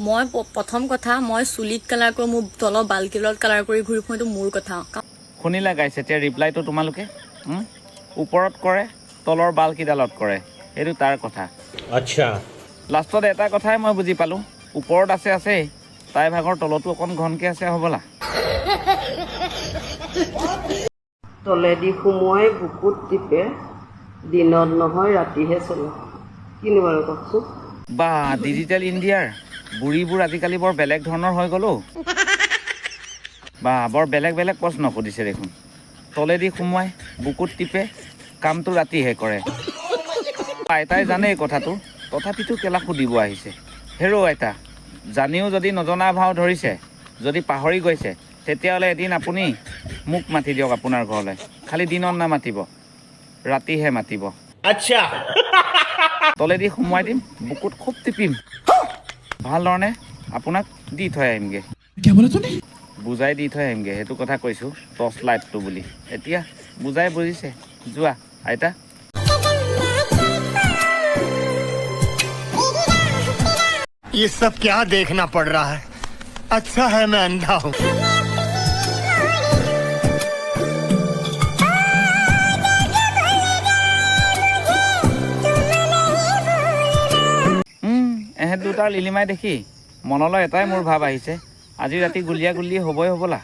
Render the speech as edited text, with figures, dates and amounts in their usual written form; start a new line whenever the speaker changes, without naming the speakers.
মই প্ৰথম কথা মই চুলিত কালাৰ কৰি মোৰ তলৰ বালকেলত কালাৰ কৰি ঘূৰি ফুৰোঁ, এইটো মোৰ কথা।
শুনিলা গাইছ, এতিয়া ৰিপ্লাইটো তোমালোকে ওপৰত কৰে তলৰ বালকেইডালত কৰে, এইটো তাৰ কথা।
আচ্ছা,
লাষ্টত এটা কথাই মই বুজি পালোঁ, ওপৰত আছেই, তাই ভাগৰ তলতো অকণ ঘনকৈ আছে হ'বলা।
তলেদি সোমোৱাই বুকুত টিপে, দিনত নহয় ৰাতিহে চলে। কিনো বাৰু কওকচোন।
বা ডিজিটেল ইণ্ডিয়াৰ বুঢ়ীবোৰ আজিকালি বৰ বেলেগ ধৰণৰ হৈ গ'লো। বা বৰ বেলেগ বেলেগ প্ৰশ্ন সুধিছে দেখোন। তলেদি সোমোৱাই বুকুত টিপে, কামটো ৰাতিহে কৰে। আইতাই জানে এই কথাটো, তথাপিতো কেলা সুধিব আহিছে। হেৰৌ আইতা, জানিও যদি নজনা ভাও ধৰিছে, যদি পাহৰি গৈছে, তেতিয়াহ'লে এদিন আপুনি মোক মাতি দিয়ক আপোনাৰ ঘৰলৈ। খালি দিনত নামাতিব, ৰাতিহে মাতিব।
আচ্ছা।
তলেদি সোমোৱাই দিম, বুকুত খুব টিপিম, ভাল ধৰণে আপোনাক দি থৈ আহিমগৈ। বুজাই দি থৈ আহিমগৈ, সেইটো কথা কৈছোঁ, টৰ্চ লাইটটো বুলি। এতিয়া বুজাই বুজিছে, যোৱা আইতা।
ये सब क्या देखना पड़ रहा है? अच्छा है मैं अंधा हूँ।
এহেঁত দুটাৰ লিলিমাই দেখি মনলৈ এটাই মোৰ ভাৱ আহিছে, আজি ৰাতি গুলীয়া গুলি হ'বই হ'বলা।